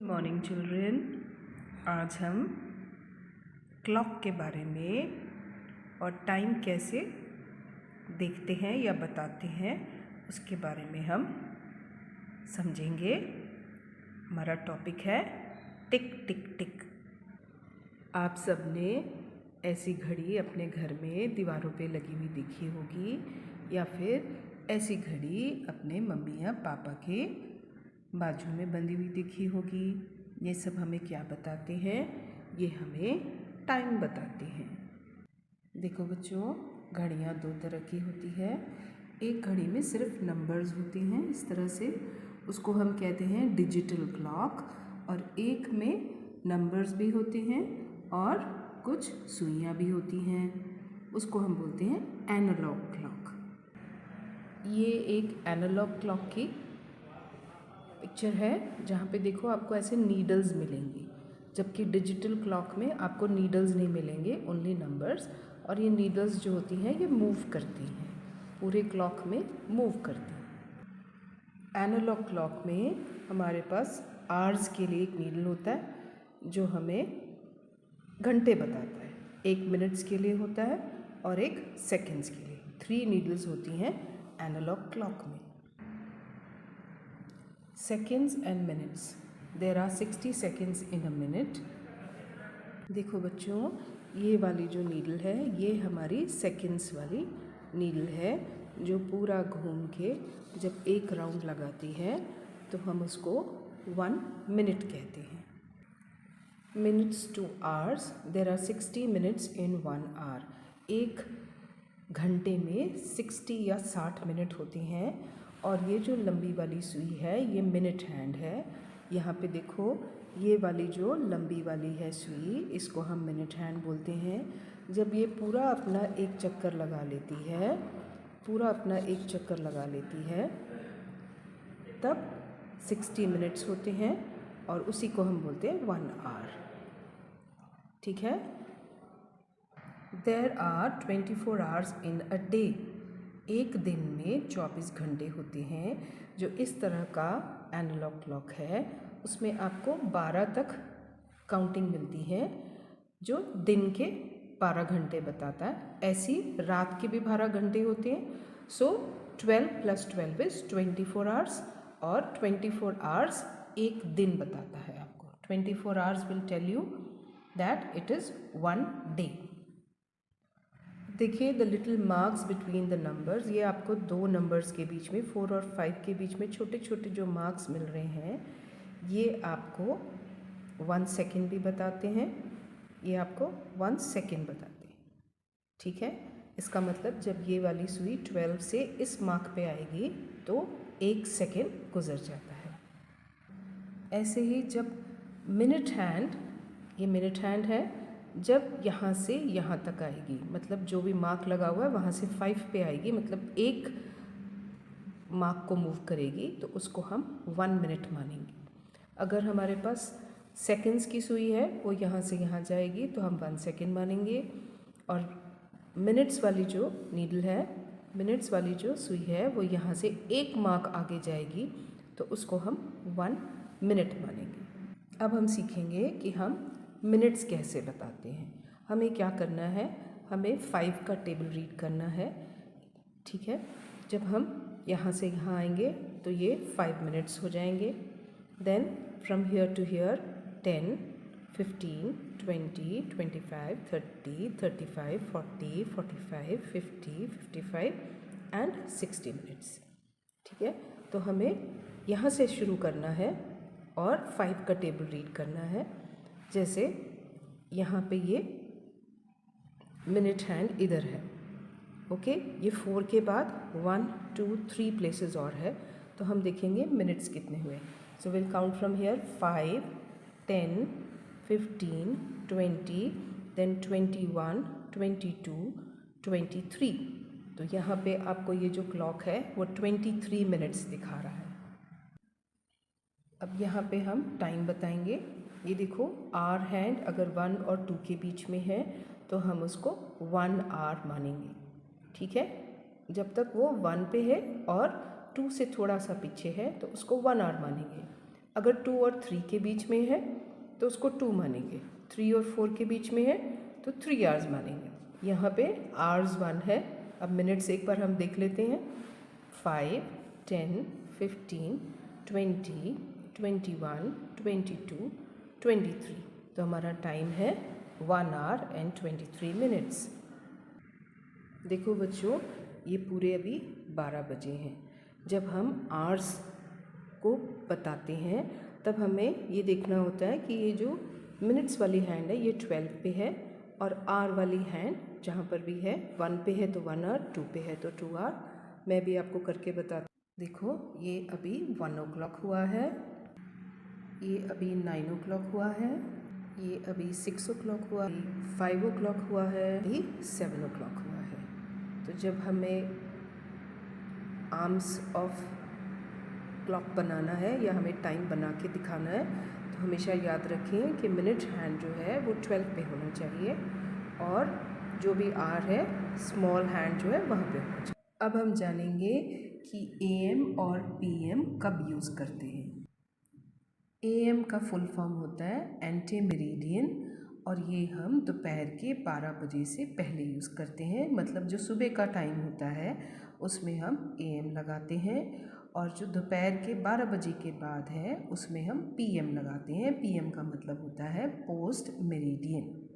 Morning children. आज हम clock के बारे में और टाइम कैसे देखते हैं या बताते हैं उसके बारे में हम समझेंगे। हमारा टॉपिक है टिक टिक टिक। आप सब ने ऐसी घड़ी अपने घर में दीवारों पे लगी हुई देखी होगी या फिर ऐसी घड़ी अपने मम्मी या पापा के बाजू में बंधी हुई दिखी होगी। ये सब हमें क्या बताते हैं? ये हमें टाइम बताते हैं। देखो बच्चों, घड़ियाँ दो तरह की होती है। एक घड़ी में सिर्फ नंबर्स होते हैं इस तरह से, उसको हम कहते हैं डिजिटल क्लॉक, और एक में नंबर्स भी होते हैं और कुछ सुइयाँ भी होती हैं, उसको हम बोलते हैं एनालॉग क्लॉक। ये एक एनालॉग क्लॉक की पिक्चर है जहाँ पे देखो आपको ऐसे नीडल्स मिलेंगी, जबकि डिजिटल क्लॉक में आपको नीडल्स नहीं मिलेंगे, ओनली नंबर्स। और ये नीडल्स जो होती हैं ये मूव करती हैं, पूरे क्लॉक में मूव करती हैं। एनालॉग क्लॉक में हमारे पास आवर्स के लिए एक नीडल होता है जो हमें घंटे बताता है, एक मिनट्स के लिए होता है और एक सेकेंड्स के लिए। 3 नीडल्स होती हैं एनालॉग क्लॉक में। Seconds and minutes, there are 60 seconds in a minute. देखो बच्चों, ये वाली जो नीडल है ये हमारी सेकेंड्स वाली नीडल है, जो पूरा घूम के जब एक राउंड लगाती है तो हम उसको 1 मिनट कहते हैं। Minutes to hours, there are 60 minutes in 1 hour. एक घंटे में 60 या 60 मिनट होते हैं। और ये जो लंबी वाली सुई है ये मिनट हैंड है। यहाँ पे देखो, ये वाली जो लंबी वाली है सुई, इसको हम मिनट हैंड बोलते हैं। जब ये पूरा अपना एक चक्कर लगा लेती है, पूरा अपना एक चक्कर लगा लेती है, तब 60 मिनट्स होते हैं और उसी को हम बोलते हैं 1 आवर। ठीक है। There are 24 hours in a day. एक दिन में 24 घंटे होते हैं। जो इस तरह का एनालॉग क्लॉक है उसमें आपको 12 तक काउंटिंग मिलती है, जो दिन के 12 घंटे बताता है। ऐसी रात के भी 12 घंटे होते हैं। सो 12 + 12 इज 24 आवर्स, और 24 आवर्स एक दिन बताता है आपको। 24 hours will tell you that it is 1 day. देखिए, the little marks between the numbers, ये आपको 2 नंबर्स के बीच में 4 और 5 के बीच में छोटे छोटे जो मार्क्स मिल रहे हैं, ये आपको 1 सेकेंड भी बताते हैं, ये आपको 1 सेकेंड बताते हैं। ठीक है। इसका मतलब जब ये वाली सुई 12 से इस मार्क पे आएगी तो 1 सेकेंड गुजर जाता है। ऐसे ही जब मिनट हैंड, ये मिनट हैंड है, जब यहाँ से यहाँ तक आएगी, मतलब जो भी मार्क लगा हुआ है वहाँ से 5 पे आएगी, मतलब एक मार्क को मूव करेगी, तो उसको हम 1 मिनट मानेंगे। अगर हमारे पास सेकेंड्स की सुई है, वो यहाँ से यहाँ जाएगी तो हम 1 सेकेंड मानेंगे। और मिनट्स वाली जो नीडल है, मिनट्स वाली जो सुई है, वो यहाँ से एक मार्क आगे जाएगी तो उसको हम 1 मिनट मानेंगे। अब हम सीखेंगे कि हम मिनट्स कैसे बताते हैं। हमें क्या करना है, हमें 5 का टेबल रीड करना है। ठीक है। जब हम यहाँ से यहाँ आएंगे तो ये 5 मिनट्स हो जाएंगे। Then from here to here 10, 15, 20, 25, 30, 35, 40, 45, 50, 55 and 60 minutes. ठीक है। तो हमें यहाँ से शुरू करना है और 5 का टेबल रीड करना है। जैसे यहाँ पे ये मिनट हैंड इधर है, ओके। ये 4 के बाद 1, 2, 3 प्लेसेस और है, तो हम देखेंगे मिनट्स कितने हुए। So will count from here 5, 10, 15, 20, then 21, 22, 23। तो यहाँ पे आपको ये जो क्लॉक है वो 23 मिनट्स दिखा रहा है। अब यहाँ पे हम टाइम बताएंगे। ये देखो, आवर हैंड अगर 1 और 2 के बीच में है तो हम उसको 1 आवर मानेंगे। ठीक है। जब तक वो 1 पे है और 2 से थोड़ा सा पीछे है तो उसको 1 आवर मानेंगे। अगर 2 और 3 के बीच में है तो उसको 2 मानेंगे, 3 और 4 के बीच में है तो 3 आवर्स मानेंगे। यहाँ पे आवर्स 1 है। अब मिनट्स एक बार हम देख लेते हैं। 5, 10, 15, 20, 21, 22, 23। तो हमारा टाइम है 1 आवर एंड 23 मिनट्स। देखो बच्चों, ये पूरे अभी 12 बजे हैं। जब हम आवर्स को बताते हैं तब हमें ये देखना होता है कि ये जो मिनट्स वाली हैंड है ये 12 पे है, और आवर वाली हैंड जहाँ पर भी है 1 पे है तो 1 आवर, 2 पे है तो 2 आवर। मैं भी आपको करके बताती। देखो, ये अभी 1 o'clock हुआ है, ये अभी 9 o'clock हुआ है, ये अभी 6 o'clock हुआ, 5 o'clock हुआ है, अभी 7 o'clock हुआ है। तो जब हमें आर्म्स ऑफ क्लॉक बनाना है या हमें टाइम बना के दिखाना है तो हमेशा याद रखें कि मिनट हैंड जो है वो 12 पे होना चाहिए, और जो भी आर है स्मॉल हैंड जो है वहाँ पे होना चाहिए। अब हम जानेंगे कि एएम और पीएम कब यूज़ करते हैं। एएम का फुल फॉर्म होता है एंटी मेरिडियन, और ये हम दोपहर के 12 बजे से पहले यूज़ करते हैं। मतलब जो सुबह का टाइम होता है उसमें हम एएम लगाते हैं, और जो दोपहर के 12 बजे के बाद है उसमें हम पीएम लगाते हैं। पीएम का मतलब होता है पोस्ट मेरिडियन।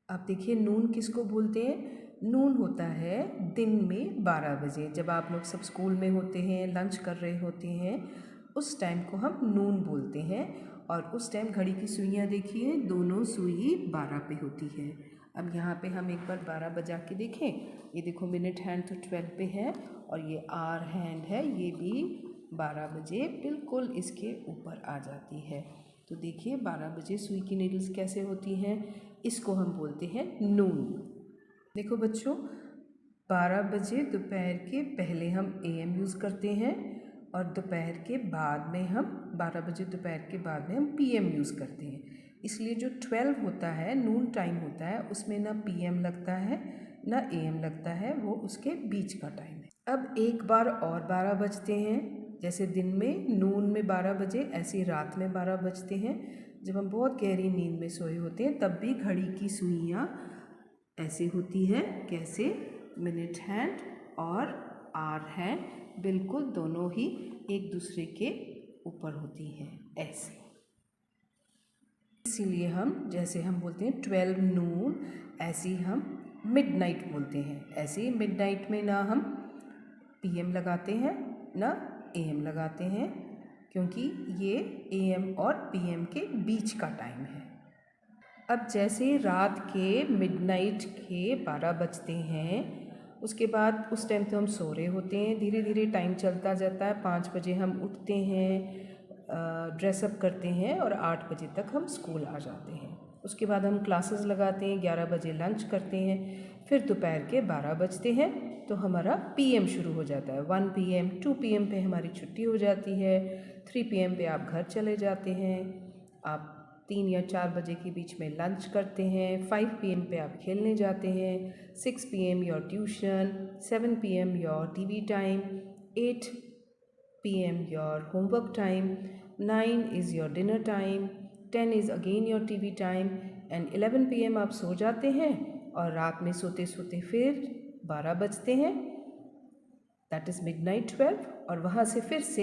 आप देखिए, नून किसको बोलते हैं? नून होता है दिन में 12 बजे। जब आप लोग सब स्कूल में होते हैं, लंच कर रहे होते हैं, उस टाइम को हम नून बोलते हैं। और उस टाइम घड़ी की सुइयाँ देखिए, दोनों सुई 12 पे होती है। अब यहाँ पे हम एक बार 12 बजा के देखें। ये देखो, मिनट हैंड तो 12 पे है, और ये आवर हैंड है, ये भी 12 बजे बिल्कुल इसके ऊपर आ जाती है। तो देखिए 12 बजे सुई की नीडल्स कैसे होती हैं, इसको हम बोलते हैं नून। देखो बच्चों, 12 बजे दोपहर के पहले हम एएम यूज़ करते हैं, और दोपहर के बाद में हम 12 बजे दोपहर के बाद में हम पीएम यूज़ करते हैं। इसलिए जो 12 होता है, नून टाइम होता है, उसमें ना पीएम लगता है ना एएम लगता है, वो उसके बीच का टाइम है। अब एक बार और 12 बजते हैं। जैसे दिन में नून में 12 बजे, ऐसे रात में 12 बजते हैं। जब हम बहुत गहरी नींद में सोए होते हैं तब भी घड़ी की सुइयाँ ऐसे होती है। कैसे? मिनट हैंड और आवर हैंड बिल्कुल दोनों ही एक दूसरे के ऊपर होती हैं, ऐसे। इसीलिए हम, जैसे हम बोलते हैं 12 नून, ऐसे ही हम मिडनाइट बोलते हैं। ऐसे ही मिडनाइट में ना हम पीएम लगाते हैं ना एएम लगाते हैं, क्योंकि ये एएम और पीएम के बीच का टाइम है। अब जैसे रात के मिडनाइट के 12 बजते हैं, उसके बाद उस टाइम तो हम सो रहे होते हैं। धीरे धीरे टाइम चलता जाता है। 5 बजे हम उठते हैं, ड्रेसअप करते हैं, और 8 बजे तक हम स्कूल आ जाते हैं। उसके बाद हम क्लासेस लगाते हैं, 11 बजे लंच करते हैं, फिर दोपहर के 12 बजते हैं तो हमारा पीएम शुरू हो जाता है। 1 PM, 2 PM पे हमारी छुट्टी हो जाती है, 3 PM पे आप घर चले जाते हैं, आप 3 या 4 बजे के बीच में लंच करते हैं, 5 PM पे आप खेलने जाते हैं, 6 PM your tuition, 7 PM your TV time, 8 PM your homework time, 9 is your dinner time, 10 is again your TV time, and 11 PM आप सो जाते हैं, और रात में सोते सोते फिर 12 बजते हैं, दैट इज़ मिडनाइट 12, और वहाँ से फिर से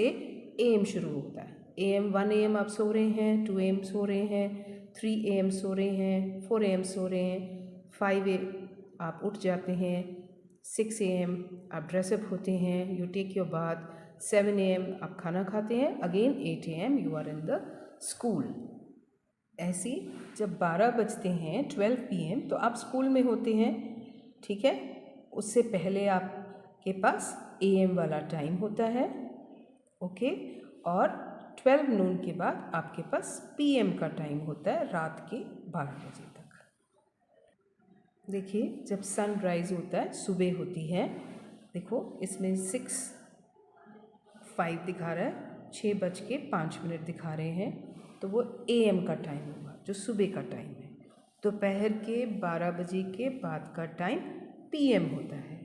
एएम शुरू होता है। एएम 1 AM आप सो रहे हैं, 2 AM सो रहे हैं, 3 AM सो रहे हैं, 4 AM सो रहे हैं, 5 AM आप उठ जाते हैं, 6 AM आप ड्रेसअप होते हैं, you take your bath, 7 AM आप खाना खाते हैं, again 8 AM you are in the school. ऐसे जब 12 बजते हैं 12 PM तो आप स्कूल में होते हैं, ठीक है। उससे पहले आपके पास एएम वाला टाइम होता है, ओके, और 12 नून के बाद आपके पास पीएम का टाइम होता है, रात के 12 बजे तक। देखिए, जब सनराइज़ होता है, सुबह होती है, देखो इसमें 6:05 दिखा रहा है, 6:05 दिखा रहे हैं, तो वो एएम का टाइम होगा, जो सुबह का टाइम है। दोपहर के 12 बजे के बाद का टाइम पीएम होता है।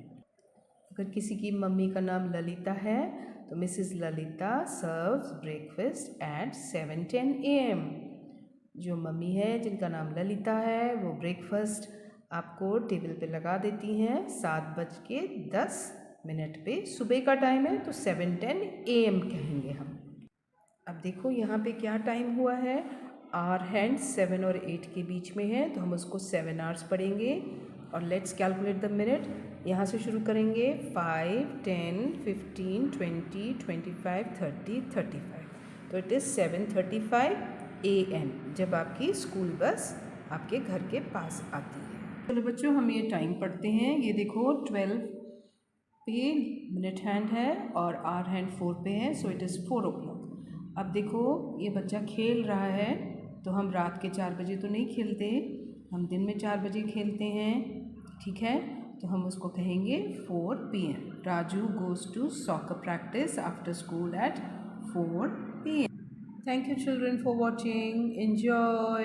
अगर किसी की मम्मी का नाम ललिता है तो Mrs Lalita serves breakfast at 7:10 AM। जो मम्मी है जिनका नाम ललिता है वो ब्रेकफास्ट आपको टेबल पे लगा देती हैं 7:10 पे। सुबह का टाइम है तो 7:10 AM कहेंगे हम। अब देखो यहाँ पे क्या टाइम हुआ है। आवर हैंड 7 और 8 के बीच में है तो हम उसको 7 आवर्स पढ़ेंगे। और लेट्स कैलकुलेट द मिनट। यहाँ से शुरू करेंगे 5, 10, 15, 20, 25, 30, 35। तो इट इज़ 7:35 AM जब आपकी स्कूल बस आपके घर के पास आती है। चलो बच्चों हम ये टाइम पढ़ते हैं। ये देखो 12 पे मिनट हैंड है और आवर हैंड 4 पे है, सो इट इज़ 4 o'clock। अब देखो ये बच्चा खेल रहा है तो हम रात के 4 बजे तो नहीं खेलते, हम दिन में 4 बजे खेलते हैं, ठीक है। तो हम उसको कहेंगे 4 PM। Raju goes to soccer practice after school at 4 PM। Thank you children for watching. Enjoy.